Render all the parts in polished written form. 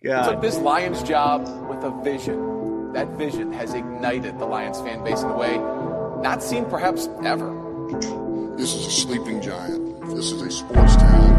God. Took this Lions job with a vision. That vision has ignited the Lions fan base in a way not seen perhaps ever. This is a sleeping giant. This is a sports town,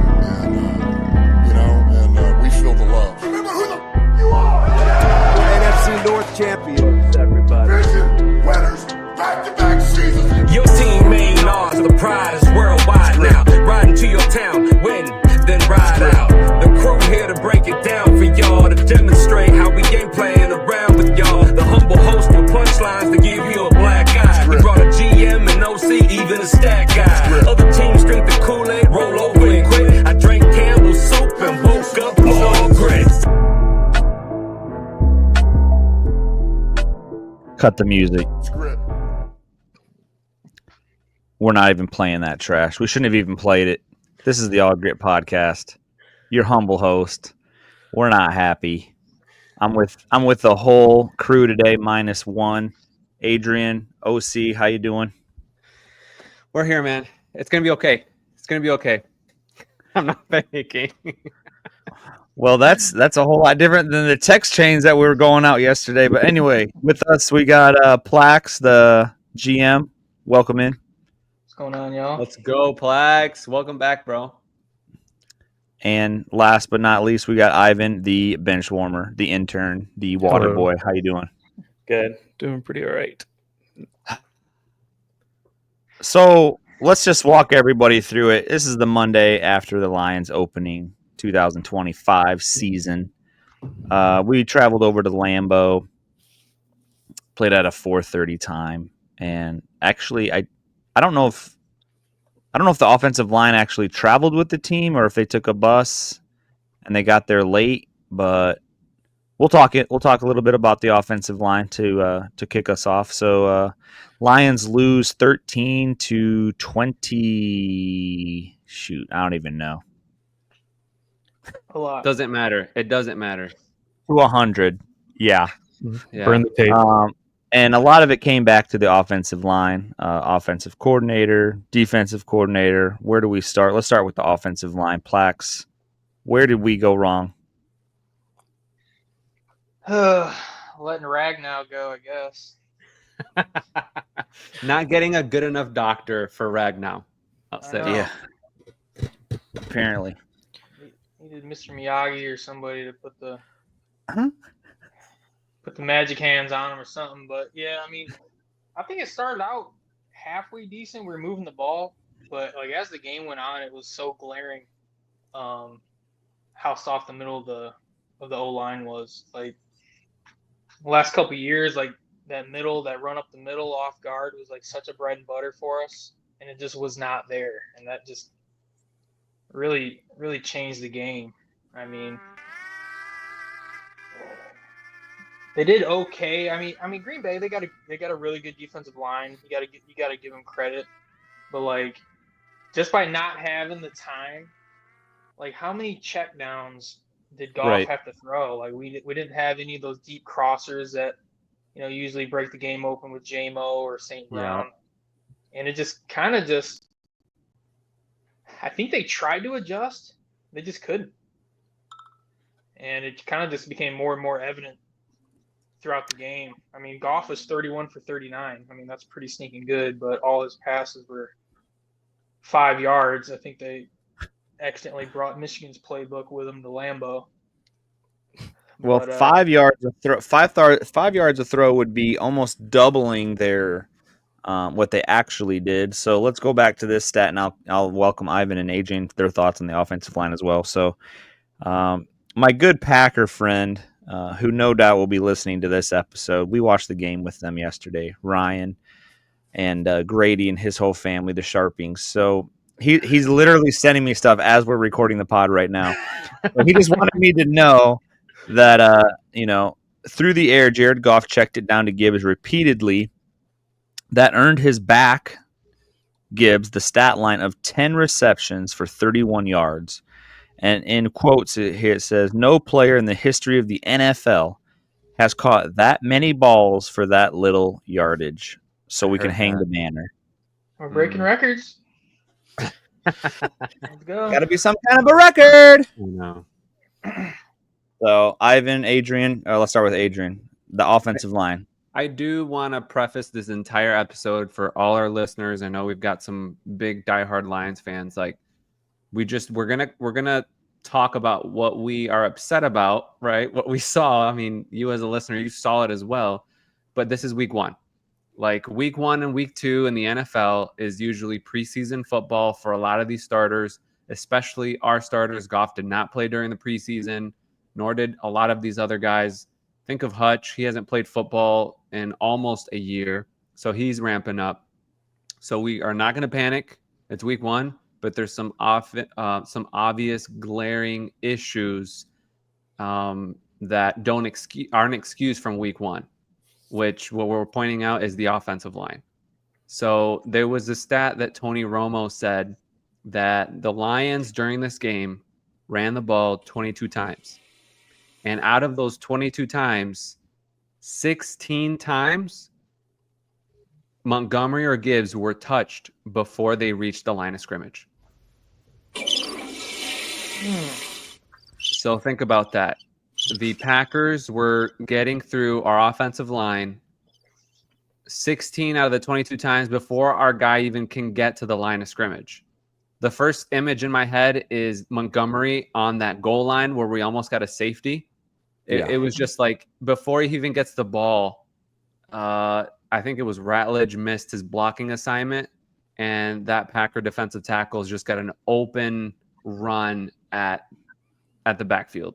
and we feel the love. Remember who the you are! NFC North champions, everybody. Vision, winners, back-to-back seasons. Your team main ours, the prize is worldwide now. Riding to your town, win, then ride out. The crew here to break it down for y'all, to demonstrate how we ain't playing around with y'all. The humble host with punchlines to give you a black eye. We brought a GM and OC, even a stat guy. Other teams drink the Kool-Aid, roll over and quit. I drank Campbell's soup and woke up all Gritt. Cut the music. It's Gritt. We're not even playing that trash. We shouldn't have even played it. This is the All Gritt podcast. Your humble host. We're not happy. I'm with the whole crew today, minus one. Adrian, OC, how you doing? We're here, man. It's gonna be okay. It's gonna be okay. I'm not panicking. Well, that's a whole lot different than the text chains that we were going out yesterday. But anyway, with us we got Plax, the GM. Welcome in. What's going on, y'all? Let's go, Plax. Welcome back, bro. And last but not least, we got Ivan, the bench warmer, the intern, the water Hello. boy. How you doing? Good. Doing pretty all right. So let's just walk everybody through it. This is the Monday after the Lions opening 2025 season. We traveled over to Lambeau, played at a 4:30 time, and actually, I don't know if the offensive line actually traveled with the team or if they took a bus and they got there late. But we'll talk a little bit about the offensive line to kick us off. So Lions lose 13-20. Shoot, I don't even know. A lot. Doesn't matter. It doesn't matter. To 100. Yeah. Yeah. Burn the tape. And a lot of it came back to the offensive line, offensive coordinator, defensive coordinator. Where do we start? Let's start with the offensive line. Plax, where did we go wrong? Letting Ragnow go, I guess. Not getting a good enough doctor for Ragnow. I'll say. I know. Yeah. Apparently. Needed Mr. Miyagi or somebody to put the Huh? put the magic hands on him or something. But yeah, I mean, I think it started out halfway decent. We were moving the ball, but like as the game went on, it was so glaring how soft the middle of the O line was. Like the last couple of years, like that run up the middle off guard was like such a bread and butter for us, and it just was not there, and that just really changed the game. I mean, they did okay. I mean, Green Bay, they got a really good defensive line. You gotta give them credit, but like just by not having the time, like how many check downs did Goff have to throw? Like we didn't have any of those deep crossers that usually break the game open with J-Mo or St. Brown, and it just kind of I think they tried to adjust, they just couldn't, and it kind of just became more and more evident throughout the game. I mean, Goff was 31 for 39. I mean, that's pretty sneaking good, but all his passes were 5 yards. I think they accidentally brought Michigan's playbook with them to Lambeau. Well, But, 5 yards of throw, 5 yards of throw would be almost doubling their what they actually did. So let's go back to this stat, and I'll welcome Ivan and Adrian for their thoughts on the offensive line as well. So my good Packer friend, who no doubt will be listening to this episode, we watched the game with them yesterday, Ryan and Grady and his whole family, the Sharpings. So he's literally sending me stuff as we're recording the pod right now. So he just wanted me to know that, through the air, Jared Goff checked it down to Gibbs repeatedly. That earned his back, Gibbs, the stat line of 10 receptions for 31 yards. And in quotes here it says, no player in the history of the NFL has caught that many balls for that little yardage. So we can hang the banner. We're breaking records. Let's go. Got to be some kind of a record. I know. So Ivan, Adrian. Let's start with Adrian. The offensive line. I do want to preface this entire episode for all our listeners. I know we've got some big diehard Lions fans. Like, we're gonna talk about what we are upset about, right? What we saw. I mean, you as a listener, you saw it as well. But this is week one. Like, week one and week two in the NFL is usually preseason football for a lot of these starters, especially our starters. Goff did not play during the preseason, nor did a lot of these other guys. Think of Hutch. He hasn't played football in almost a year, so he's ramping up. So we are not going to panic. It's week one, but there's some obvious glaring issues that aren't excused from week one, which what we're pointing out is the offensive line. So there was a stat that Tony Romo said that the Lions during this game ran the ball 22 times. And out of those 22 times, 16 times, Montgomery or Gibbs were touched before they reached the line of scrimmage. So think about that. The Packers were getting through our offensive line 16 out of the 22 times before our guy even can get to the line of scrimmage. The first image in my head is Montgomery on that goal line where we almost got a safety. It was just like before he even gets the ball, I think it was Ratledge missed his blocking assignment, and that Packer defensive tackle has just got an open run at the backfield,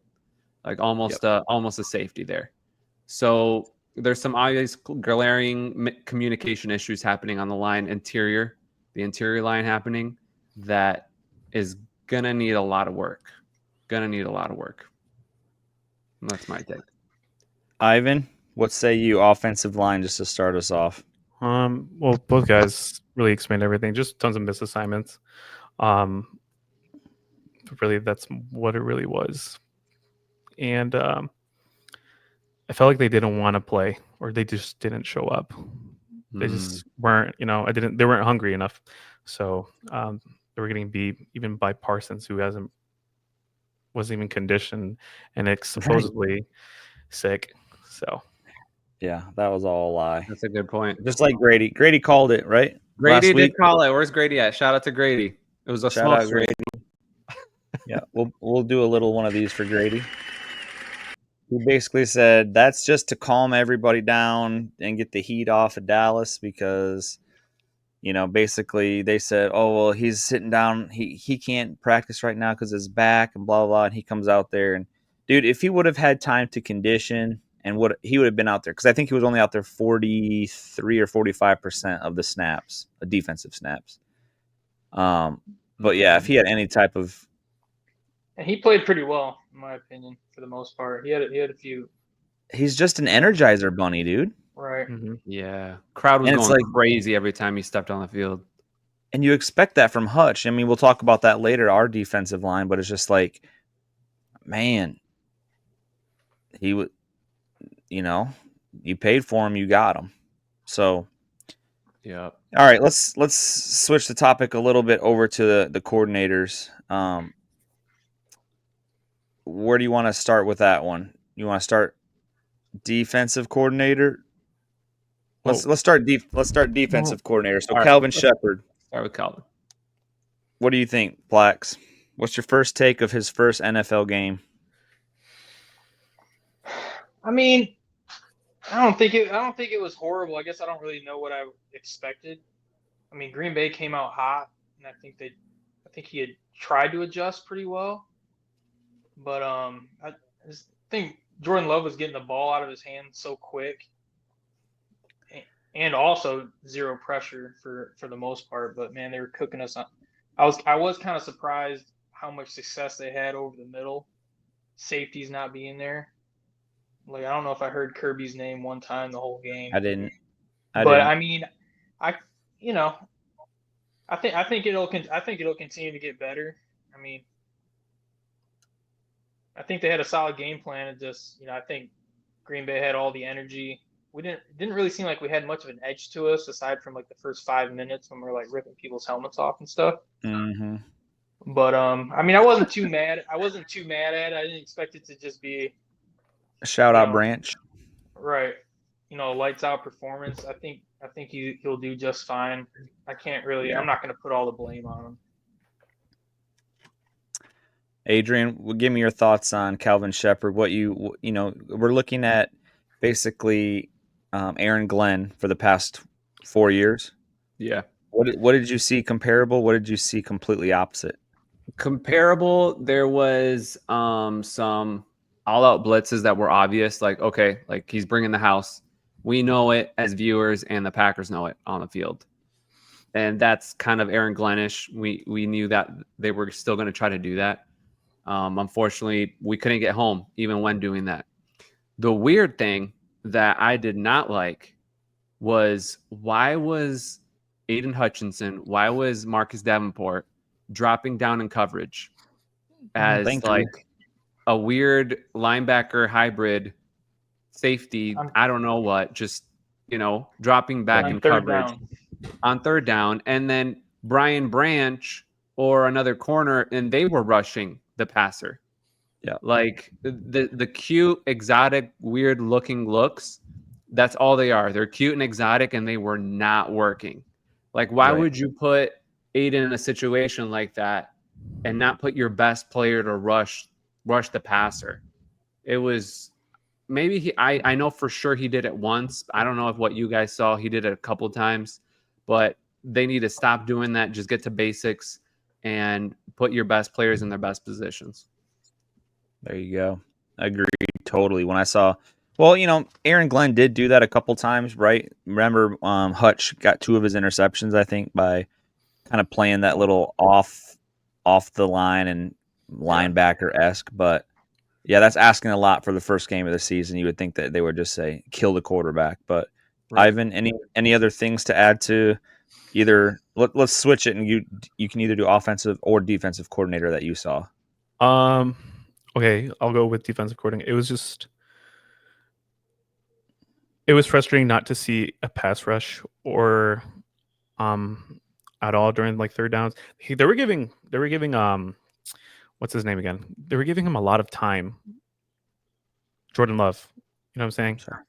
like almost a safety there. So there's some obvious glaring communication issues happening on the line interior, the interior line happening that is gonna need a lot of work. That's my take. Ivan, what say you? Offensive line, just to start us off. Well, both guys really explained everything. Just tons of misassignments. Really, that's what it really was. And I felt like they didn't want to play, or they just didn't show up. They just weren't, they weren't hungry enough. So they were getting beat even by Parsons, who wasn't even conditioned and supposedly sick. So yeah, that was all a lie. That's a good point. Just like Grady. Grady called it, right? Grady did call it. Where's Grady at? Shout out to Grady. It was a smoke screen. Grady. Yeah, we'll do a little one of these for Grady. He basically said that's just to calm everybody down and get the heat off of Dallas because, basically they said, oh, well, he's sitting down. He can't practice right now because his back and blah, blah, blah. And he comes out there. And, dude, if he would have had time to condition and he would have been out there, because I think he was only out there 43 or 45% of the snaps, defensive snaps. But, yeah, if he had any type of. And he played pretty well, in my opinion, for the most part. He had a few. He's just an Energizer bunny, dude. Right. Mm-hmm. Yeah. Crowd was going crazy every time he stepped on the field. And you expect that from Hutch. I mean, we'll talk about that later, our defensive line, but it's just like, man, he would, you paid for him, you got him. So, yeah. All right, let's switch the topic a little bit over to the coordinators. Where do you want to start with that one? You want to start defensive coordinator? Let's start defensive coordinator. So Calvin Shepard. Start with Calvin. What do you think, Plax? What's your first take of his first NFL game? I mean, I don't think it was horrible. I guess I don't really know what I expected. I mean, Green Bay came out hot, and I think he had tried to adjust pretty well. But I just think Jordan Love was getting the ball out of his hand so quick, and also zero pressure for the most part. But man, they were cooking us on. I was kind of surprised how much success they had over the middle. Safeties not being there. Like, I don't know if I heard Kirby's name one time the whole game. I didn't. I mean, I think it'll continue to get better. I mean, I think they had a solid game plan. It just, I think Green Bay had all the energy. It didn't really seem like we had much of an edge to us aside from like the first 5 minutes when we were like ripping people's helmets off and stuff. Mm-hmm. But I mean, I wasn't too mad. I wasn't too mad at it. I didn't expect it to just be, Shout you out know, Branch. right, lights out performance. I think he'll do just fine. I can't really. Yeah. I'm not going to put all the blame on him. Adrian, give me your thoughts on Calvin Shepard. What we're looking at basically Aaron Glenn for the past 4 years. Yeah. What did you see comparable? What did you see completely opposite? Comparable, there was some all-out blitzes that were obvious. Like, okay, like he's bringing the house. We know it as viewers, and the Packers know it on the field. And that's kind of Aaron Glenish. We knew that they were still going to try to do that. Unfortunately, we couldn't get home even when doing that. The weird thing that I did not like was why was Aiden Hutchinson, why was Marcus Davenport dropping down in coverage as Thank you. like a weird linebacker hybrid safety? I don't know what, just dropping back in coverage on third down, and then Brian Branch or another corner, and they were rushing the passer. Yeah, like the cute, exotic, weird looking looks. That's all they are. They're cute and exotic, and they were not working. Like, why Right. would you put Aiden in a situation like that and not put your best player to rush the passer? It was maybe I know for sure he did it once. I don't know if what you guys saw, he did it a couple times, but they need to stop doing that. Just get to basics and put your best players in their best positions. There you go. Agreed totally. When I saw, Aaron Glenn did do that a couple times, right? Remember, Hutch got 2 of his interceptions, I think, by kind of playing that little off the line and linebacker-esque. But yeah, that's asking a lot for the first game of the season. You would think that they would just say kill the quarterback. But Right. Ivan, any other things to add to either? Let's switch it, and you can either do offensive or defensive coordinator that you saw. Okay, I'll go with defensive coordinator. It was frustrating not to see a pass rush or at all during like third downs. They were giving what's his name again? They were giving him a lot of time. Jordan Love. You know what I'm saying? Sure.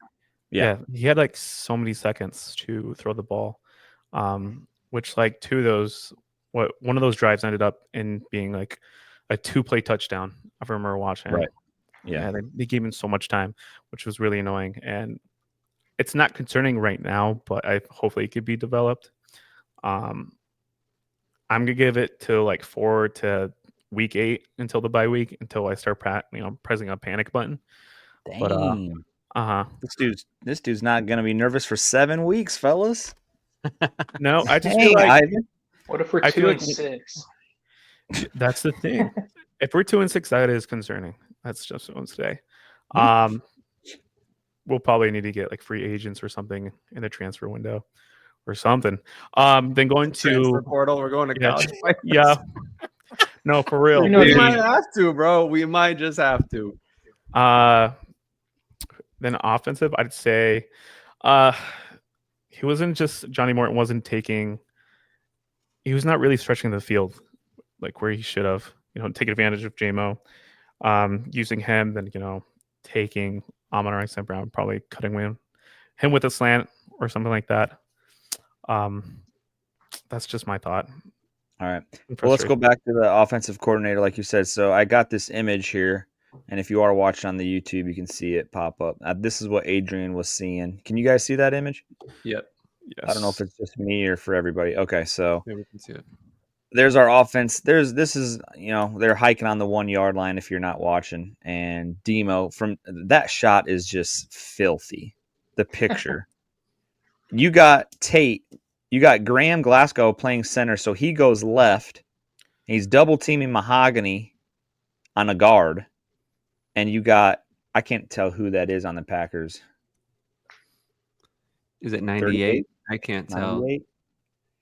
Yeah. He had like so many seconds to throw the ball. Which like one of those drives ended up in being like a 2-play touchdown. I remember watching. Right. Yeah. They gave him so much time, which was really annoying. And it's not concerning right now, but hopefully it could be developed. I'm gonna give it to like 4 to week 8 until the bye week, until I start pressing a panic button. Dang. But This dude's not gonna be nervous for 7 weeks, fellas. No, I just Dang, feel like Ivan. What if we're I feel 2-6? That's the thing. If we're 2-6, that is concerning. That's just what today. We'll probably need to get like free agents or something in the transfer window or something. Then going to transfer portal. We're going to college. Yeah. No, for real. We might have to, bro. We might just have to. Then offensive, I'd say he wasn't just Johnny Morton wasn't taking. He was not really stretching the field like where he should have. Take advantage of JMO, using him. Then taking Amon-Ra St. Brown, probably cutting him with a slant or something like that. That's just my thought. All right. Well, let's go back to the offensive coordinator, like you said. So I got this image here, and if you are watching on the YouTube, you can see it pop up. This is what Adrian was seeing. Can you guys see that image? Yep. Yes. I don't know if it's just me or for everybody. Okay, so yeah, we can see it. There's our offense. This is they're hiking on the 1 yard line if you're not watching, and Demo from that shot is just filthy. The picture. You got Tate. You got Graham Glasgow playing center, so he goes left. He's double teaming Mahogany on a guard, and you got I can't tell who that is on the Packers. Is it 98? I can't tell. 98?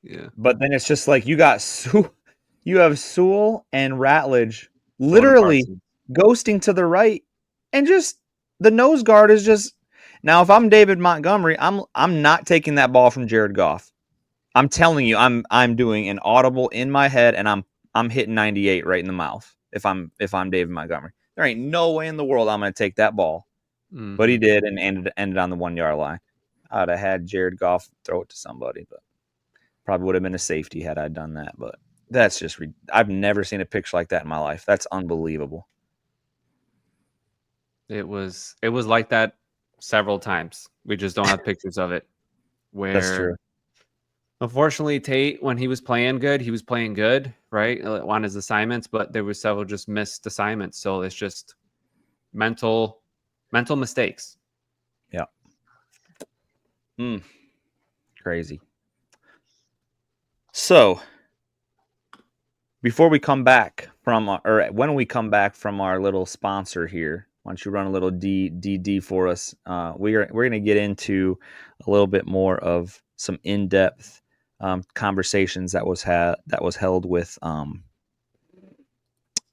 Yeah. But then it's just like you have Sewell and Ratledge literally ghosting to the right, and just the nose guard is just. Now, if I'm David Montgomery, I'm not taking that ball from Jared Goff. I'm telling you, I'm doing an audible in my head, and I'm I'm hitting 98 right in the mouth if I'm David Montgomery. There ain't no way in the world I'm going to take that ball. Mhm. But he did, and ended on the 1 yard line. I'd have had Jared Goff throw it to somebody, but probably would have been a safety had I done that. But that's just I've never seen a picture like that in my life. That's unbelievable. It was like that several times. We just don't have pictures of it. That's true. Where unfortunately Tate, when he was playing good, right? On his assignments, but there were several just missed assignments. So it's just mental mistakes. Yeah. Crazy. So before we come back when we come back from our little sponsor here, why don't you run a little DD for us? We're going to get into a little bit more of some in-depth conversations that was held with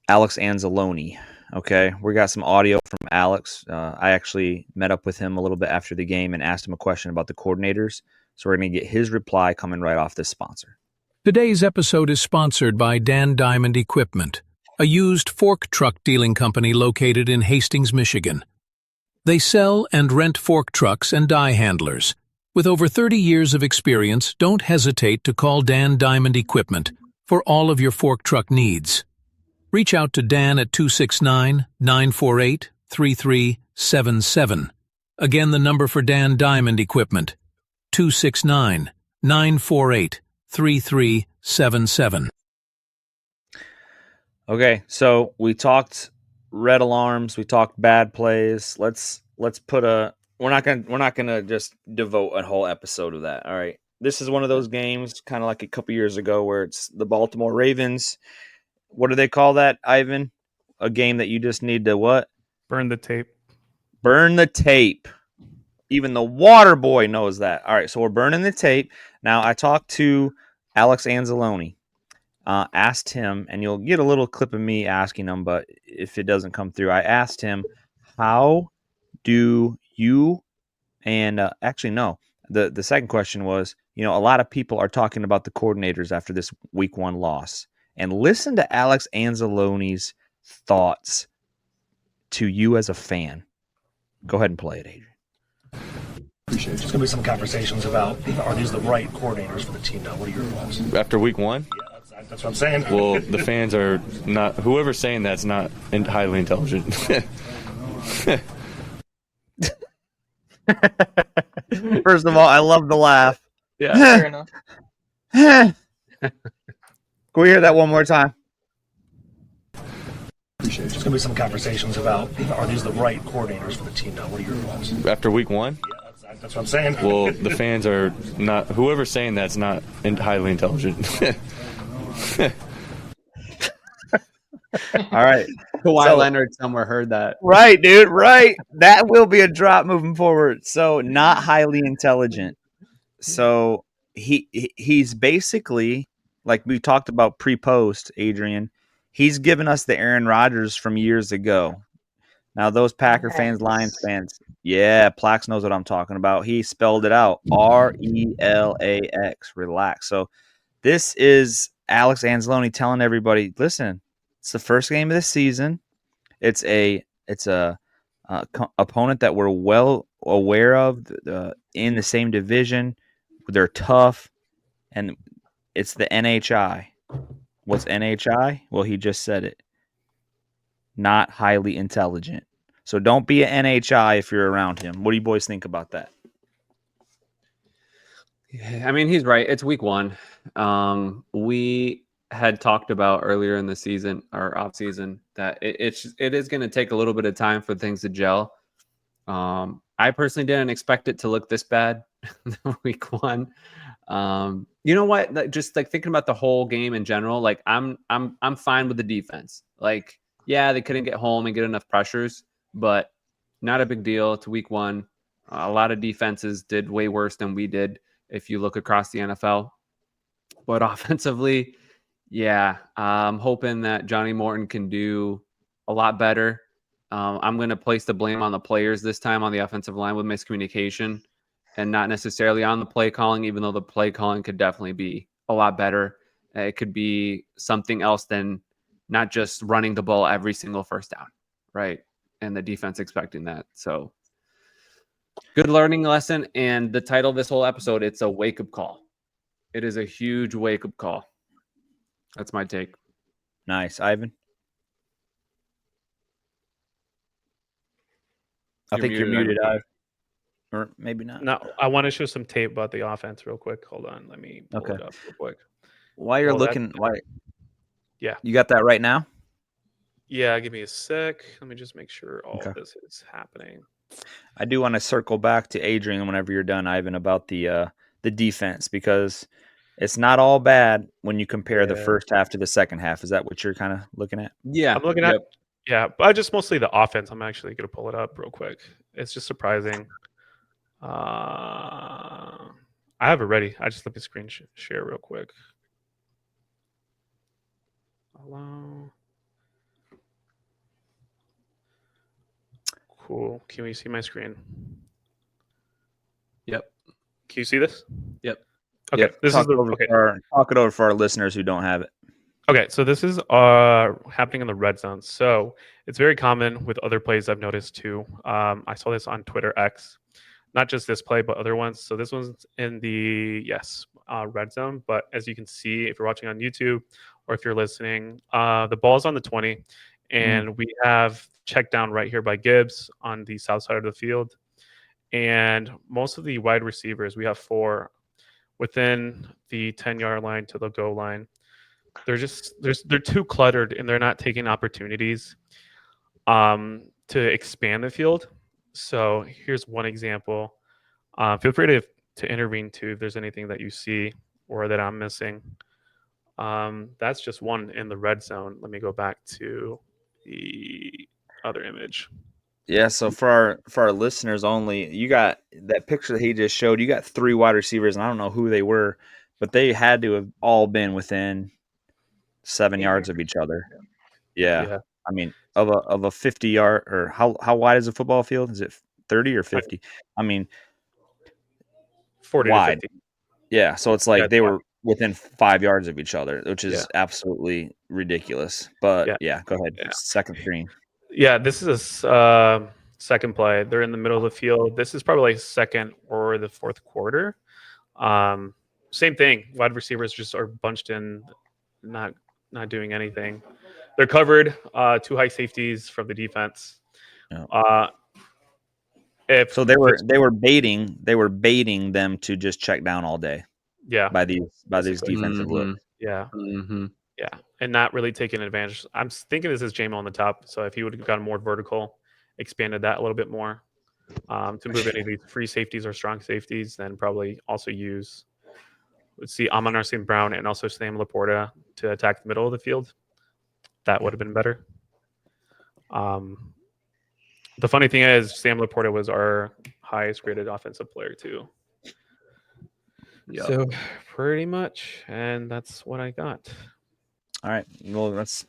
Alex Anzalone. Okay, we got some audio from Alex. I actually met up with him a little bit after the game and asked him a question about the coordinators. So we're going to get his reply coming right off this sponsor. Today's episode is sponsored by Dan Diamond Equipment, a used fork truck dealing company located in Hastings, Michigan. They sell and rent fork trucks and die handlers. With over 30 years of experience, don't hesitate to call Dan Diamond Equipment for all of your fork truck needs. Reach out to Dan at 269-948-3377. Again, the number for Dan Diamond Equipment, 269-948-3377. Okay, so we talked red alarms, we talked bad plays. Let's put we're not gonna just devote a whole episode of that. All right. This is one of those games, kind of like a couple years ago, where it's the Baltimore Ravens. What do they call that, Ivan? A game that you just need to what? Burn the tape. Burn the tape. Even the water boy knows that. All right, so we're burning the tape. Now, I talked to Alex Anzalone. Asked him, and you'll get a little clip of me asking him, but if it doesn't come through, I asked him, how do you, and actually, no, the second question was, a lot of people are talking about the coordinators after this week 1 loss. And listen to Alex Anzalone's thoughts to you as a fan. Go ahead and play it, Adrian. Appreciate it. There's going to be some conversations about, are these the right coordinators for the team now? What are your thoughts? After week 1? Yeah, that's what I'm saying. Well, the fans are not, whoever's saying that's not highly intelligent. First of all, I love the laugh. Yeah, fair enough. Can we hear that one more time? Appreciate it. There's going to be some conversations about, are these the right coordinators for the team now? What are your thoughts? After week 1? Yeah, that's what I'm saying. Well, the fans are not, whoever's saying that's not highly intelligent. All right. Kawhi Leonard somewhere heard that. Right, dude. Right. That will be a drop moving forward. So not highly intelligent. So he's basically, like we talked about pre-post, Adrian, he's given us the Aaron Rodgers from years ago. Now, those Packer fans, Lions fans, yeah, Plax knows what I'm talking about. He spelled it out, RELAX, relax. So this is Alex Anzalone telling everybody, listen, it's the first game of the season. It's a opponent that we're well aware of in the same division. They're tough, and it's the NHI. What's NHI? Well, he just said it. Not highly intelligent. So don't be an NHI if you're around him. What do you boys think about that? Yeah, I mean, he's right. It's week 1. We had talked about earlier in the season or off season that it is going to take a little bit of time for things to gel. I personally didn't expect it to look this bad week 1. You know what? Just like thinking about the whole game in general, like I'm fine with the defense. Like, yeah, they couldn't get home and get enough pressures, but not a big deal. It's week 1. A lot of defenses did way worse than we did if you look across the NFL. But offensively, yeah, I'm hoping that Johnny Morton can do a lot better. I'm going to place the blame on the players this time on the offensive line with miscommunication and not necessarily on the play calling, even though the play calling could definitely be a lot better. It could be something else than not just running the ball every single first down, right? And the defense expecting that. So good learning lesson. And the title of this whole episode, it's a wake-up call. It is a huge wake-up call. That's my take. Nice. Ivan? I think you're muted, Ivan. Or maybe not. No, I want to show some tape about the offense real quick. Hold on. Let me pull it up real quick. While you're looking, yeah. You got that right now? Yeah, give me a sec. Let me just make sure all of this is happening. I do want to circle back to Adrian whenever you're done, Ivan, about the defense, because it's not all bad when you compare the first half to the second half. Is that what you're kind of looking at? Yeah. I'm looking at but just mostly the offense. I'm actually going to pull it up real quick. It's just surprising. I have it ready. I just let me screen share real quick. Hello. Cool. Can we see my screen? Yep. Can you see this? Yep. Okay. Yep. This talk is the talk it over for our listeners who don't have it. Okay, so this is happening in the red zone. So it's very common with other plays I've noticed too. I saw this on Twitter X, not just this play, but other ones. So this one's in the red zone. But as you can see, if you're watching on YouTube or if you're listening, the ball's on the 20, and we have check down right here by Gibbs on the south side of the field. And most of the wide receivers, we have 4 within the 10-yard line to the goal line. They're too cluttered, and they're not taking opportunities to expand the field. So here's one example. Feel free to intervene too if there's anything that you see or that I'm missing. That's just one in the red zone. Let me go back to the other image. Yeah, so for our listeners only, you got that picture that he just showed. You got 3 wide receivers, and I don't know who they were, but they had to have all been within 7 yards of each other. Yeah. I mean, of a 50-yard, or how wide is a football field? Is it 30 or 50? I mean, 40 wide. to 50. Yeah, so it's like they were within 5 yards of each other, which is absolutely ridiculous. But go ahead. Second screen. Yeah, this is a second play. They're in the middle of the field. This is probably second or the fourth quarter. Same thing. Wide receivers just are bunched in, not doing anything. They're covered. 2 high safeties from the defense. Yeah. So they were baiting them to just check down all day. Yeah. By these defensive looks. Yeah. Mm-hmm. Yeah, and not really taking advantage. I'm thinking this is JMO on the top, so if he would have gotten more vertical, expanded that a little bit more to move any of these free safeties or strong safeties, then probably also use, let's see, Amon St. Brown and also Sam Laporta to attack the middle of the field. That would have been better. The funny thing is, Sam Laporta was our highest graded offensive player too. Yep. So pretty much, and that's what I got. All right. Well, that's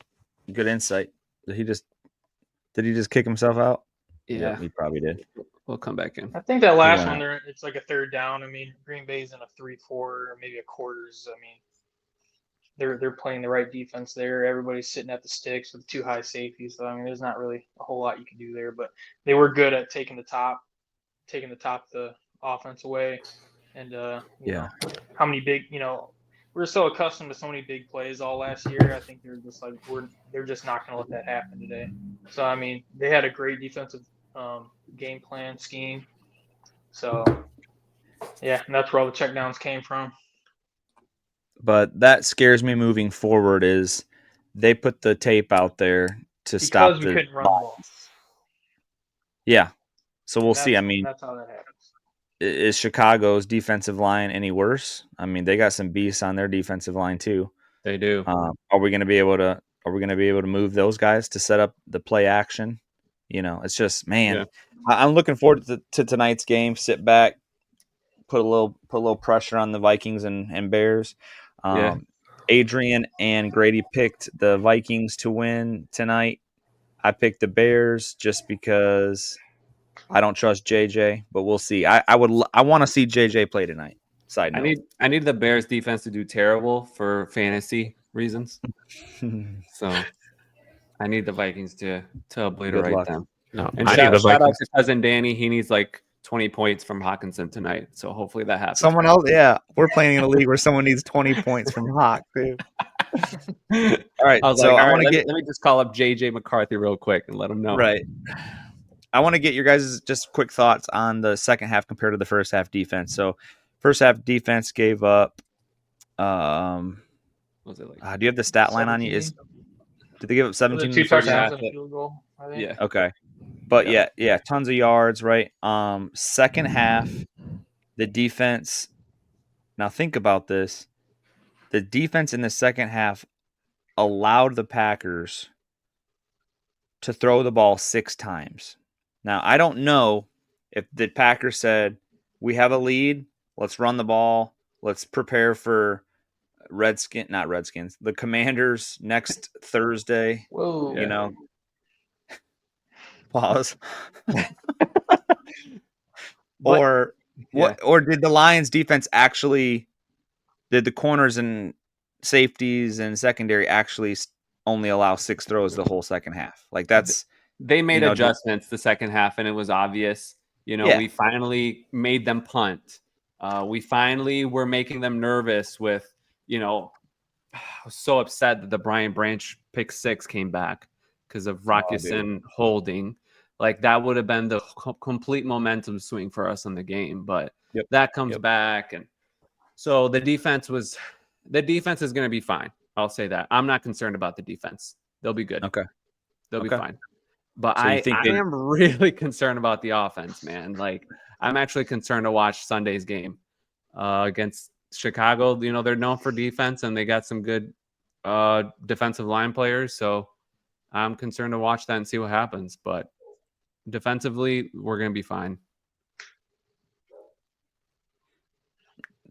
good insight. Did he just kick himself out? Yeah, he probably did. We'll come back in. I think that last one there, it's like a third down. I mean, Green Bay's in a 3-4 or maybe a quarters. I mean, they're playing the right defense there. Everybody's sitting at the sticks with 2 high safeties. So I mean, there's not really a whole lot you can do there. But they were good at taking the top of the offense away. And you know, how many big, we're so accustomed to so many big plays all last year. I think they're just like they're just not going to let that happen today. So I mean, they had a great defensive game plan scheme. So yeah, and that's where all the checkdowns came from. But that scares me moving forward. Is they put the tape out there to stop we couldn't run the ball. Yeah, so we'll see. I mean, that's how that happens. Is Chicago's defensive line any worse? I mean, they got some beasts on their defensive line too. They do. Are we going to be able to move those guys to set up the play action? It's just, man, I'm looking forward to tonight's game. Sit back, put a little pressure on the Vikings and Bears. Adrian and Grady picked the Vikings to win tonight. I picked the Bears just because I don't trust JJ, but we'll see. I want to see JJ play tonight. Side note. I need the Bears defense to do terrible for fantasy reasons. So I need the Vikings to obliterate luck. them. No, And I need the shout out Vikings. to cousin Danny. He needs like 20 points from Hawkinson tonight. So hopefully that happens. Someone else, yeah. We're playing in a league where someone needs 20 points from Hawk, too. All right, I was so like, I all want right, to let me just call up JJ McCarthy real quick and let him know. right. I want to get your guys' just quick thoughts on the second half compared to the first half defense. So, first half defense gave up. What was it like? Do you have the stat line on you? 17. Did they give up 17 in Two the first half? touchdowns and a field goal, I think. Yeah. Okay, but yeah, tons of yards, right? Second half, the defense. Now think about this: the defense in the second half allowed the Packers to throw the ball 6 times. Now, I don't know if the Packers said, we have a lead, let's run the ball, let's prepare for the Commanders next Thursday. Whoa. You know, pause. Or did the Lions defense actually, did the corners and safeties and secondary actually only allow 6 throws the whole second half? Like they made adjustments the second half, and it was obvious. We finally made them punt. We finally were making them nervous with, I was so upset that the Brian Branch pick 6 came back because of Rockison holding. Like that would have been the complete momentum swing for us in the game, but that comes back, and so the defense is going to be fine. I'll say that. I'm not concerned about the defense. They'll be good. Okay. They'll be fine. But So I am really concerned about the offense, man. Like I'm actually concerned to watch Sunday's game against Chicago. They're known for defense, and they got some good defensive line players. So I'm concerned to watch that and see what happens. But defensively, we're going to be fine.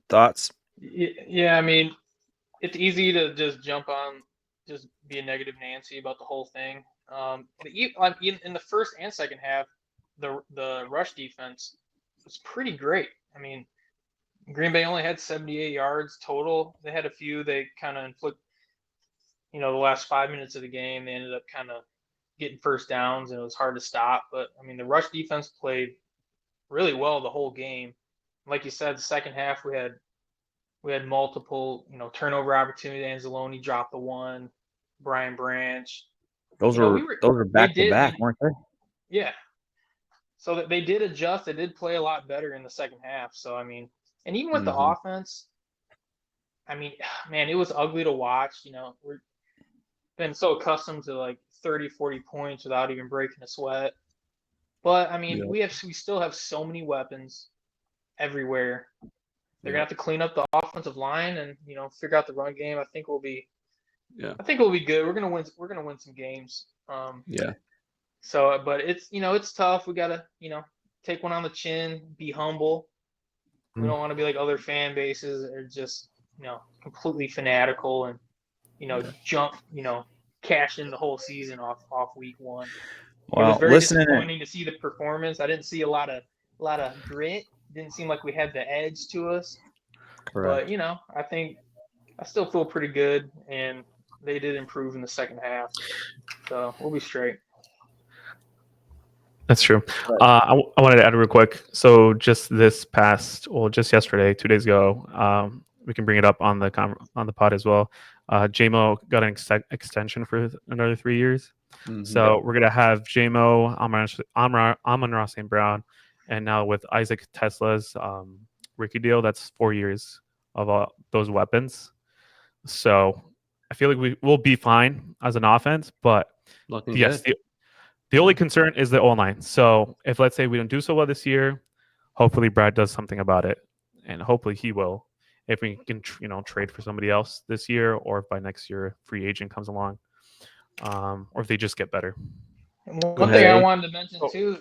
Thoughts? Yeah, I mean, it's easy to just jump on, just be a negative Nancy about the whole thing. In the first and second half, the rush defense was pretty great. I mean, Green Bay only had 78 yards total. They had a few they kind of inflict, the last 5 minutes of the game. They ended up kind of getting first downs, and it was hard to stop. But I mean, the rush defense played really well the whole game. Like you said, the second half we had multiple, turnover opportunity. Anzalone dropped the one, Brian Branch. Those were back to back, weren't they? Yeah. So that they did adjust. They did play a lot better in the second half. So I mean, and even with the offense, I mean, man, it was ugly to watch. We're been so accustomed to like 30, 40 points without even breaking a sweat. But I mean, we still have so many weapons everywhere. They're gonna have to clean up the offensive line and figure out the run game. I think we'll be good. We're gonna win some games. So, but it's tough. We gotta take one on the chin, be humble. We don't want to be like other fan bases that are just completely fanatical and jump cash in the whole season off week 1. Well, it was very disappointing to see the performance. I didn't see a lot of grit. Didn't seem like we had the edge to us. Correct. But I think I still feel pretty good, and they did improve in the second half, so we'll be straight. That's true. I wanted to add real quick. So just yesterday, 2 days ago, we can bring it up on the pod as well. JMO got an extension for another 3 years. So we're gonna have JMO, Amon-Ra St. Brown, and now with Isaac Tesla's rookie deal, that's 4 years of those weapons. So I feel like we will be fine as an offense, but the only concern is the O-line. So if, let's say, we don't do so well this year, hopefully Brad does something about it, and hopefully he will. If we can, trade for somebody else this year, or if by next year free agent comes along, or if they just get better. One thing I wanted to mention too,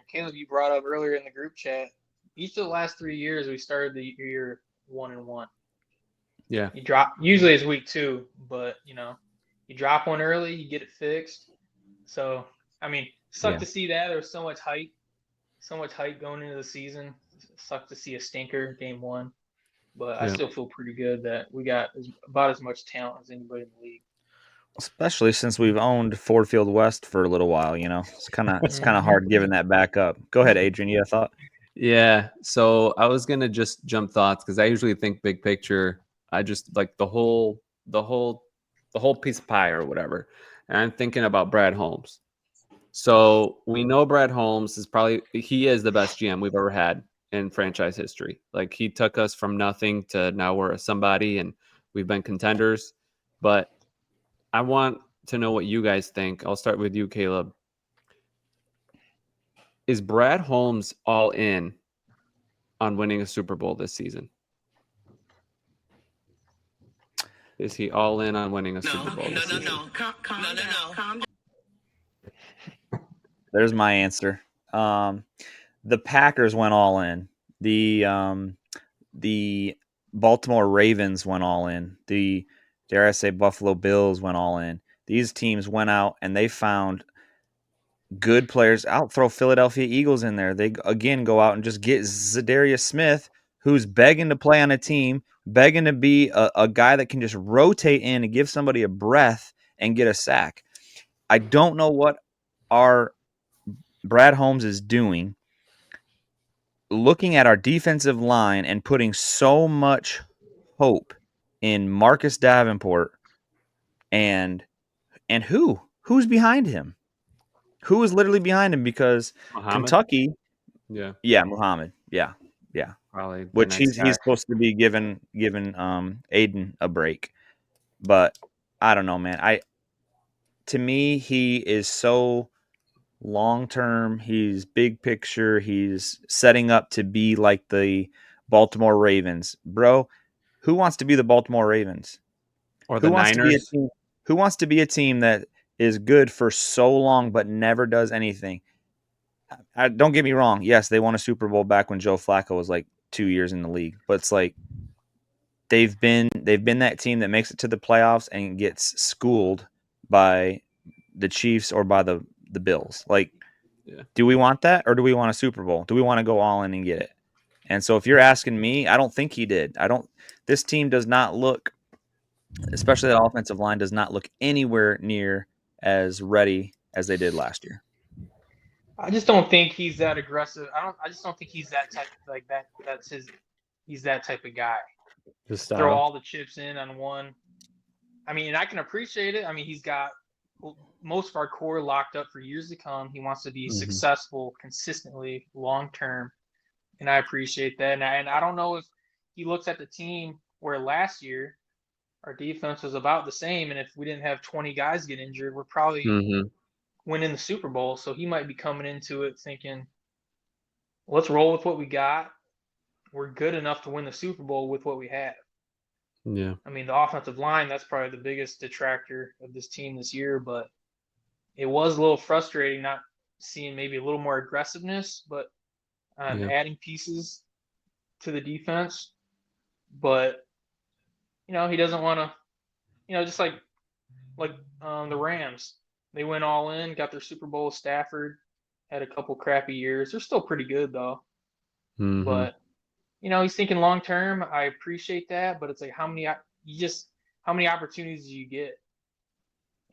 Caleb, you brought up earlier in the group chat. Each of the last 3 years, we started the year 1-1. Yeah. You drop, usually it's week 2, but you drop one early, you get it fixed. So I mean, sucked to see that. There was so much hype going into the season. sucked to see a stinker game 1, but I Yeah. still feel pretty good that we got about as much talent as anybody in the league. Especially since we've owned Ford Field West for a little while, it's kind of hard giving that back up. Go ahead, Adrian. You had a thought? Yeah. So I was gonna just jump thoughts because I usually think big picture. I just like the whole piece of pie or whatever. And I'm thinking about Brad Holmes. So we know Brad Holmes he is the best GM we've ever had in franchise history. Like he took us from nothing to now we're a somebody and we've been contenders. But I want to know what you guys think. I'll start with you, Caleb. Is Brad Holmes all in on winning a Super Bowl this season? Is he all in on winning a Super Bowl this season? No. Calm down. There's my answer. The Packers went all in. The Baltimore Ravens went all in. The, dare I say, Buffalo Bills went all in. These teams went out and they found good players. I'll throw Philadelphia Eagles in there. They, again, go out and just get Zadarius Smith, who's begging to play on a team, begging to be a guy that can just rotate in and give somebody a breath and get a sack. I don't know what our Brad Holmes is doing, looking at our defensive line and putting so much hope in Marcus Davenport and who's behind him? Who is literally behind him? Because Muhammad? Kentucky, yeah, Muhammad, yeah, probably. Which he's supposed to be giving Aiden a break, but I don't know, man. To me, he is so long term. He's big picture. He's setting up to be like the Baltimore Ravens, bro. Who wants to be the Baltimore Ravens? Or the Niners? Who wants to be a team that is good for so long but never does anything? Don't get me wrong. Yes, they won a Super Bowl back when Joe Flacco was like 2 years in the league, but it's like they've been that team that makes it to the playoffs and gets schooled by the Chiefs or by the Bills. Like, do we want that, or do we want a Super Bowl? Do we want to go all in and get it? And so if you're asking me, I don't think he did. This team does not look, especially the offensive line, does not look anywhere near as ready as they did last year. I just don't think he's that aggressive. I just don't think he's that type, like that. He's that type of guy. Just throw all the chips in on one. I mean, and I can appreciate it. I mean, he's got most of our core locked up for years to come. He wants to be successful consistently, long term, and I appreciate that. And I don't know if he looks at the team where last year our defense was about the same, and if we didn't have 20 guys get injured, we're probably winning the Super Bowl. So he might be coming into it thinking, let's roll with what we got. We're good enough to win the Super Bowl with what we have. Yeah. I mean, the offensive line, that's probably the biggest detractor of this team this year, but it was a little frustrating not seeing maybe a little more aggressiveness, but adding pieces to the defense. But, he doesn't want to, just like the Rams. They went all in, got their Super Bowl with Stafford, had a couple crappy years. They're still pretty good, though. But, he's thinking long term. I appreciate that, but it's like how many opportunities do you get?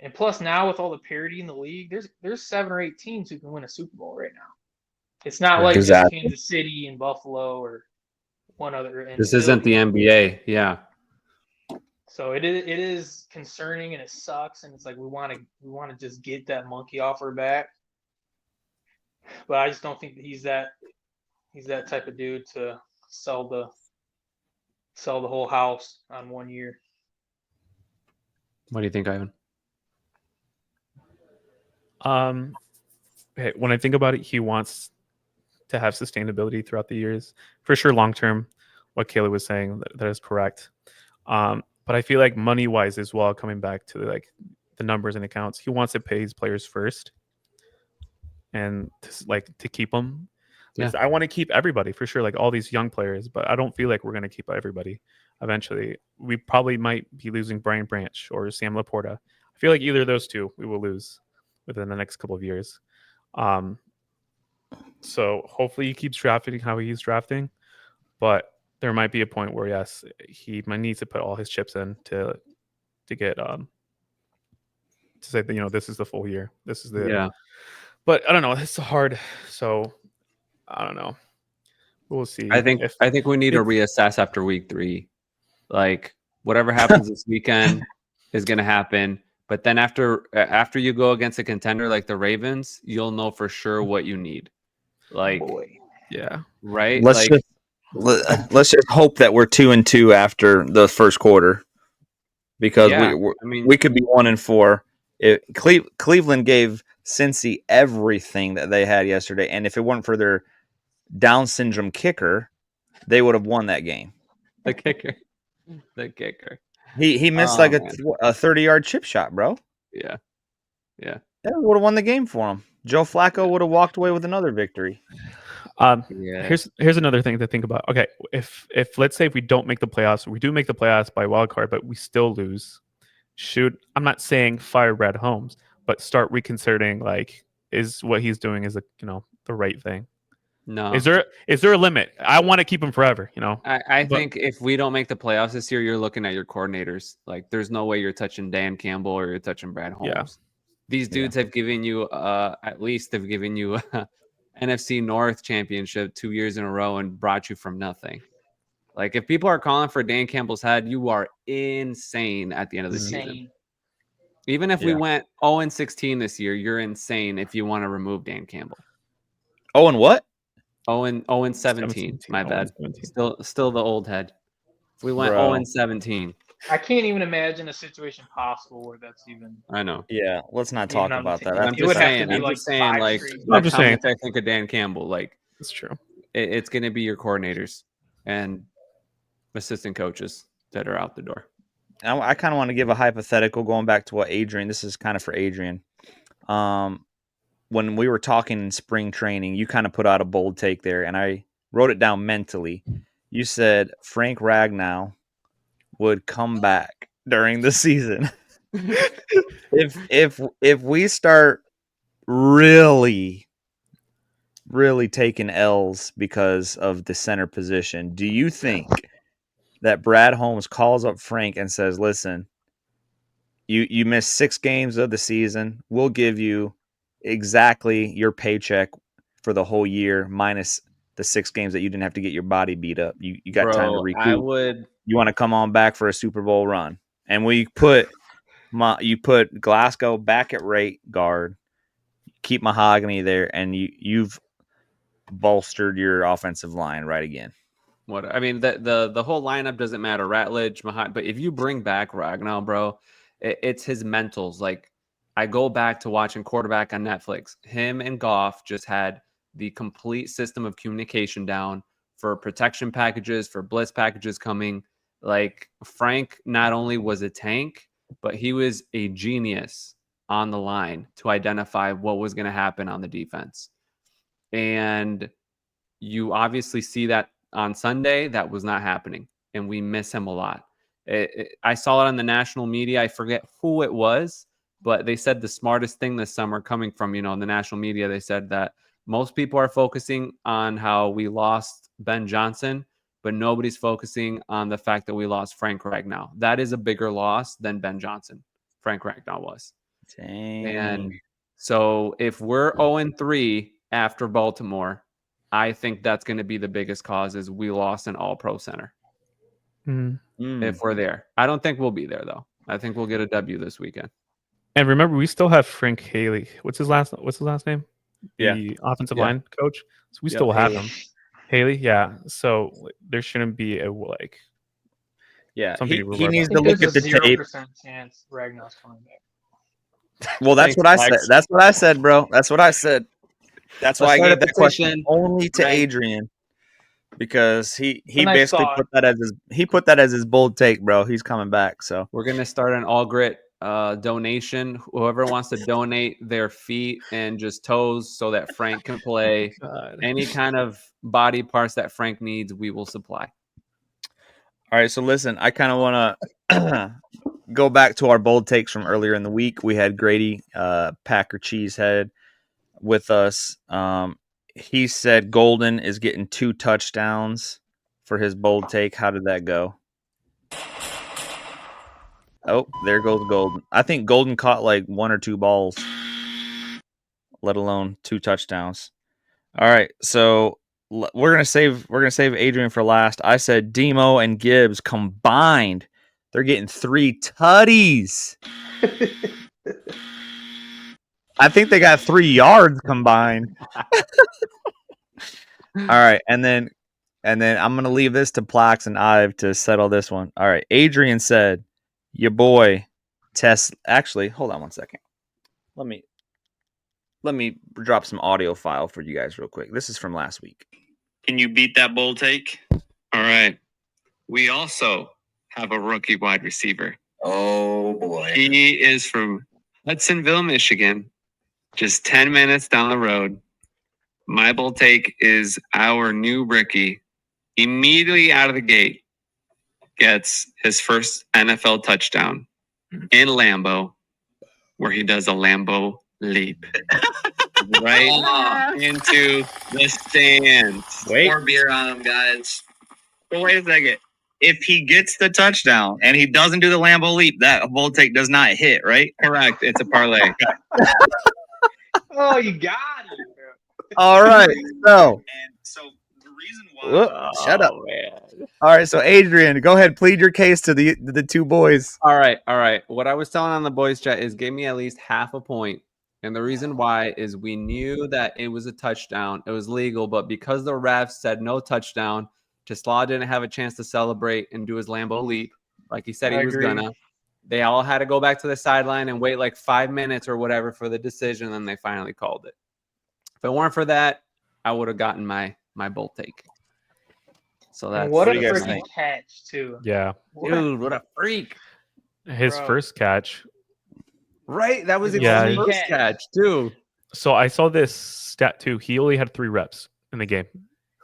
And plus, now with all the parity in the league, there's 7 or 8 teams who can win a Super Bowl right now. It's not like just Kansas City and Buffalo or one other. This isn't the NBA, yeah. So it is concerning and it sucks, and it's like we want to just get that monkey off our back. But I just don't think that he's that type of dude to sell the whole house on 1 year. What do you think, Ivan? When I think about it, he wants to have sustainability throughout the years. For sure, long term, what Kayla was saying, that is correct. But I feel like money-wise as well, coming back to like the numbers and accounts, he wants to pay his players first and to keep them. Yeah. I want to keep everybody for sure, like all these young players, but I don't feel like we're going to keep everybody. Eventually, we probably might be losing Brian Branch or Sam Laporta. I feel like either of those two we will lose within the next couple of years. So hopefully he keeps drafting how he's drafting, but there might be a point where yes, he might need to put all his chips in to get to say that this is the full year. This is the Yeah. But I don't know. It's hard. So I don't know. We'll see. I think we need to reassess after week 3. Like whatever happens this weekend is going to happen. But then after you go against a contender like the Ravens, you'll know for sure what you need. Like, yeah, right. Let's just hope that we're 2-2 after the first quarter, because we could be 1-4. Cleveland gave Cincy everything that they had yesterday, and if it weren't for their Down syndrome kicker, they would have won that game. The kicker. He missed a 30-yard chip shot, bro. Yeah. That would have won the game for him. Joe Flacco would have walked away with another victory. Here's another thing to think about. Okay, if let's say if we don't make the playoffs, we do make the playoffs by wild card, but we still lose. I'm not saying fire Brad Holmes, but start reconsidering like, is what he's doing is the right thing? No. Is there a limit? I want to keep him forever. I think if we don't make the playoffs this year, you're looking at your coordinators. Like, there's no way you're touching Dan Campbell or you're touching Brad Holmes. Yeah. These dudes have given you at least they've given you NFC North championship 2 years in a row and brought you from nothing. Like, if people are calling for Dan Campbell's head, you are insane at the end of the season. Even if we went 0-16 this year, you're insane if you want to remove Dan Campbell. Oh, and what? 0-17. My bad. 0-17. Still the old head. If we went 0-17. I can't even imagine a situation possible where that's even. I know. Yeah, let's not talk about that. I'm just saying, like, I think of Dan Campbell. Like, it's true. It's going to be your coordinators and assistant coaches that are out the door. I kind of want to give a hypothetical going back to what Adrian. This is kind of for Adrian. When we were talking in spring training, you kind of put out a bold take there, and I wrote it down mentally. You said Frank Ragnow would come back during the season. if we start really taking L's because of the center position, do you think that Brad Holmes calls up Frank and says, listen, you missed 6 games of the season. We'll give you exactly your paycheck for the whole year minus the 6 games that you didn't have to get your body beat up. You got time to recoup. You want to come on back for a Super Bowl run. And you put Glasgow back at right guard, keep Mahogany there, and you've bolstered your offensive line right again. What I mean, the whole lineup doesn't matter. Ratledge, but if you bring back Ragnow, bro, it's his mentals. Like, I go back to watching Quarterback on Netflix. Him and Goff just had the complete system of communication down for protection packages, for blitz packages coming. Like, Frank not only was a tank, but he was a genius on the line to identify what was going to happen on the defense. And you obviously see that on Sunday, that was not happening, and we miss him a lot. I saw it on the national media. I forget who it was, but they said the smartest thing this summer coming from, the national media, they said that most people are focusing on how we lost Ben Johnson, but nobody's focusing on the fact that we lost Frank Ragnow. That is a bigger loss than Ben Johnson. Frank Ragnow was. Dang. And so if we're 0-3 after Baltimore, I think that's going to be the biggest cause is we lost an all-pro center. If we're there. I don't think we'll be there, though. I think we'll get a W this weekend. And remember, we still have Frank Haley. What's his last name? Yeah. The offensive line coach. So we still have him. Haley, yeah. So there shouldn't be a Yeah, he needs to look at the tape. 0% chance Ragnar's coming back. Well, that's what I said. That's what I said, bro. That's what I said. That's why I gave that question only to Adrian, because he basically put that as his bold take, bro. He's coming back. So we're gonna start an all Gritt donation. Whoever wants to donate their feet and just toes so that Frank can play. Any kind of body parts that Frank needs, we will supply. All right, so listen, I kind of want to go back to our bold takes from earlier in the week. We had Grady Packer Cheesehead with us. he said Golden is getting 2 touchdowns for his bold take. How did that go? Oh, there goes Golden. I think Golden caught like 1 or 2 balls, let alone 2 touchdowns. All right, so we're gonna save Adrian for last. I said Demo and Gibbs combined, they're getting 3 tutties. I think they got 3 yards combined. All right, and then I'm gonna leave this to Plax and Ive to settle this one. All right, Adrian said, "Your boy, Tess." Actually, hold on one second. Let me drop some audio file for you guys real quick. This is from last week. Can you beat that bold take? All right. We also have a rookie wide receiver. Oh boy. He is from Hudsonville, Michigan, just 10 minutes down the road. My bold take is our new rookie immediately out of the gate gets his first NFL touchdown in Lambeau, where he does a Lambeau leap right into the stands. Pour beer on him, guys. But wait a second. If he gets the touchdown and he doesn't do the Lambeau leap, that bold take does not hit, right? Correct. It's a parlay. Oh, you got it. All right. So, And so the reason why shut up. Man. All right. So, Adrian, go ahead. Plead your case to the 2 boys. All right. What I was telling on the boys chat is give me at least half a point. And the reason why is we knew that it was a touchdown. It was legal, but because the refs said no touchdown, Tesla didn't have a chance to celebrate and do his Lambeau leap like he said he was gonna. They all had to go back to the sideline and wait like 5 minutes or whatever for the decision, and they finally called it. If it weren't for that, I would have gotten my bold take. So that's And what a you guys freaking think? catch, too. Yeah. dude, what a freak. His Bro. first catch. Right? That was his Yeah. first catch, too. So I saw this stat too. He only had 3 reps in the game.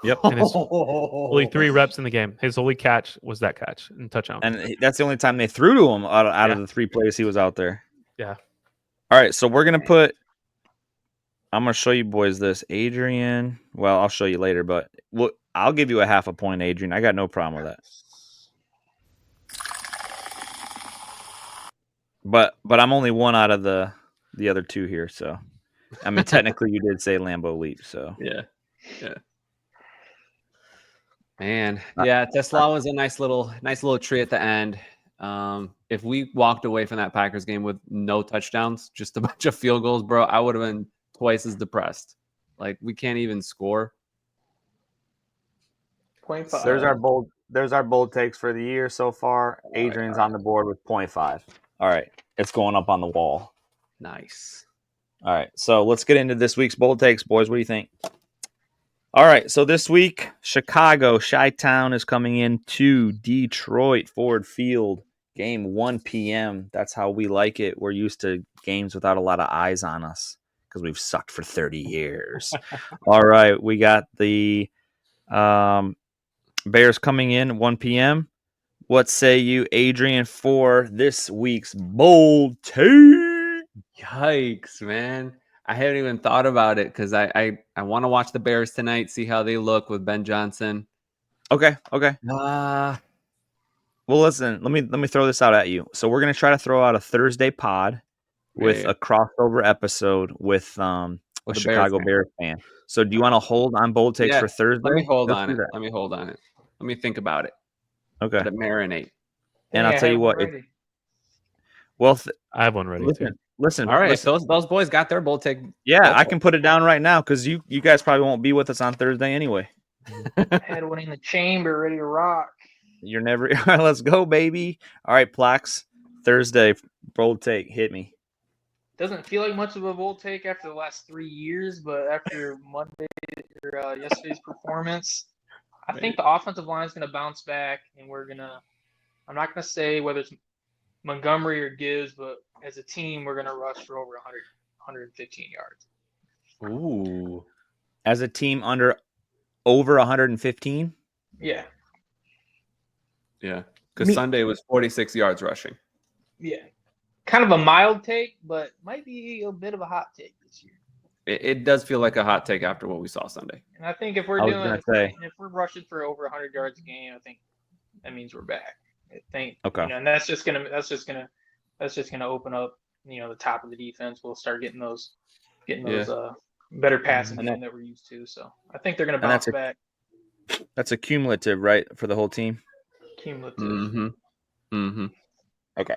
Yep. And his only 3 reps in the game. His only catch was that catch and touchdown. And that's the only time they threw to him out of the 3 plays he was out there. Yeah. All right. So, we're going to I'm going to show you boys this. Adrian. Well, I'll show you later, but I'll give you a half a point, Adrian. I got no problem with that. But I'm only 1 out of the other 2 here, so I mean technically you did say Lambeau leap, so Yeah. Man, yeah, Tesla was a nice little tree at the end. If we walked away from that Packers game with no touchdowns, just a bunch of field goals, bro, I would have been twice as depressed. Like we can't even score. 0.5. There's our bold takes for the year so far. Adrian's on the board with 0.5. All right, it's going up on the wall. Nice. All right, so let's get into this week's bold takes, boys. What do you think? All right, so this week, Chicago, Chi-Town is coming into Detroit Ford Field. Game 1 p.m. That's how we like it. We're used to games without a lot of eyes on us because we've sucked for 30 years. All right, we got the Bears coming in 1 p.m. What say you, Adrian, for this week's bold take? Yikes, man. I haven't even thought about it because I want to watch the Bears tonight, see how they look with Ben Johnson. Okay. Uh, Well, listen, let me throw this out at you. So we're gonna try to throw out a Thursday pod with Right. a crossover episode with a With a Chicago Bears fan. So do you want to hold on bold takes Yeah, for Thursday? let me hold Let's on do it. that. Let me hold on it. Let me think about it. Okay. Let it marinate. And I'll tell you what. I have one ready too. Listen. All right, listen. so those boys got their bold take. Yeah, I can put it down right now because you guys probably won't be with us on Thursday anyway. Had one in the chamber, ready to rock. You're never. All right, let's go, baby. All right, Plax. Thursday bold take. Hit me. Doesn't feel like much of a bold take after the last 3 years, but after Monday or yesterday's performance, I think the offensive line is going to bounce back, and I'm not going to say whether it's Montgomery or Gibbs, but as a team, we're going to rush for over 100, 115 yards. Ooh. As a team over 115? Yeah. Yeah, because Sunday was 46 yards rushing. Yeah. Kind of a mild take, but might be a bit of a hot take this year. it does feel like a hot take after what we saw Sunday. And I think if we're if we're rushing for over 100 yards a game, I think that means we're back. I think and that's just gonna open up the top of the defense. We'll start getting those better passing game that we're used to. So I think they're gonna bounce back. That's a cumulative, right, for the whole team? Cumulative. Mm-hmm. Mm-hmm. Okay.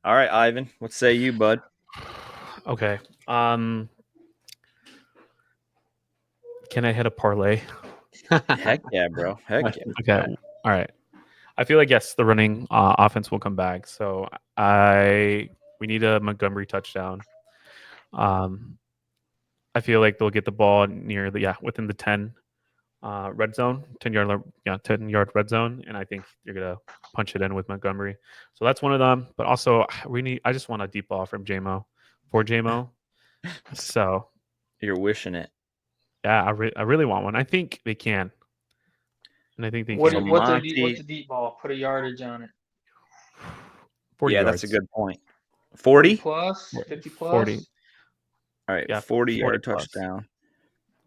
All right, Ivan. What say you, bud? Okay. Can I hit a parlay? Heck yeah, bro. Heck yeah. Okay. All right. I feel like yes, the running offense will come back. So we need a Montgomery touchdown. I feel like they'll get the ball near within the 10 red zone, 10-yard red zone, and I think you're gonna punch it in with Montgomery. So that's one of them. But also I just want a deep ball from for JMO. So you're wishing it. Yeah, I really want one. I think they can. And I think they can. What's a deep ball? Put a yardage on it. 40 yards. That's a good point. 40 plus, 50 plus. 40. All right, 40-yard touchdown.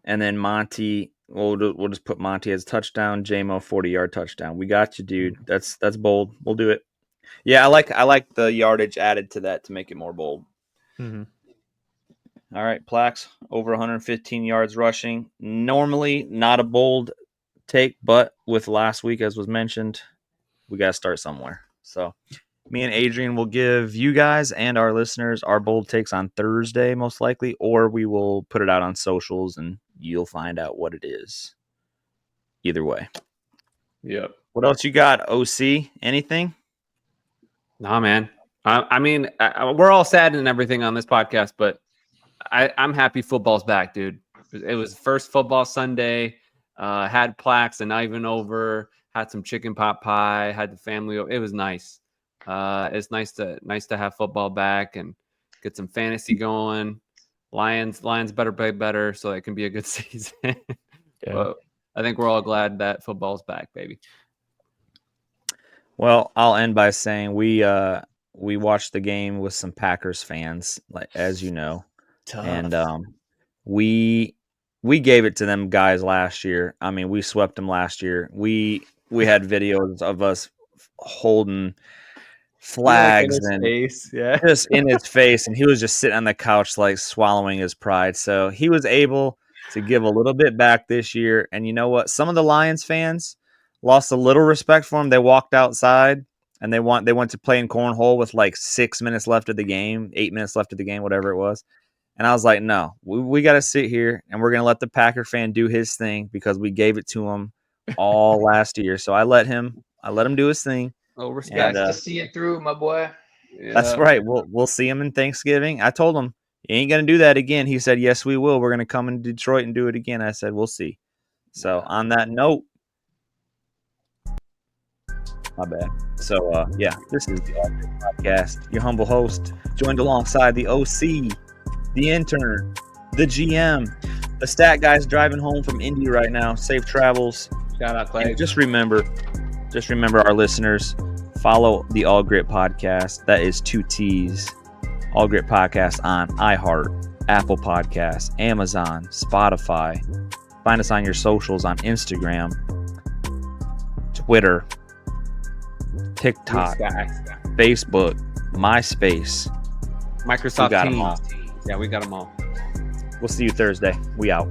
And then Monty, we'll just put Monty as a touchdown, JMO 40-yard touchdown. We got you, dude. That's bold. We'll do it. Yeah, I like the yardage added to that to make it more bold. Mm-hmm. All right, Plax, over 115 yards rushing. Normally not a bold take, but with last week, as was mentioned, we got to start somewhere. So me and Adrian will give you guys and our listeners our bold takes on Thursday, most likely, or we will put it out on socials and you'll find out what it is. Either way. Yep. What else you got, OC? Anything? Nah, man. I mean, we're all sad and everything on this podcast, but I'm happy football's back, dude. It was first football Sunday. Had Plax and Ivan over. Had some chicken pot pie. Had the family over. It was nice. It's nice to have football back and get some fantasy going. Lions better play better so it can be a good season. But I think we're all glad that football's back, baby. Well, I'll end by saying we watched the game with some Packers fans, like as you know. Tough. And we gave it to them guys last year. I mean, we swept them last year. We had videos of us holding flags and just in his face, and he was just sitting on the couch like swallowing his pride. So he was able to give a little bit back this year. And you know what? Some of the Lions fans lost a little respect for him. They walked outside and they went to play in cornhole with like 6 minutes left of the game, 8 minutes left of the game, whatever it was. And I was like, no, we got to sit here and we're going to let the Packer fan do his thing because we gave it to him all last year. So I let him do his thing. Oh, respect to see it through, my boy. Yeah. That's right. We'll see him in Thanksgiving. I told him, you ain't going to do that again. He said, yes, we will. We're going to come in Detroit and do it again. I said, we'll see. So on that note, my bad. So, this is the All Gritt Podcast. Your humble host, joined alongside the OC, the intern, the GM, the stat guy's driving home from Indy right now. Safe travels. Shout out, Clay. And just remember our listeners, follow the All Gritt Podcast. That is 2 T's. All Gritt Podcast on iHeart, Apple Podcasts, Amazon, Spotify. Find us on your socials on Instagram, Twitter, TikTok, Facebook, MySpace, Microsoft Teams. Them all. Yeah, we got them all. We'll see you Thursday. We out.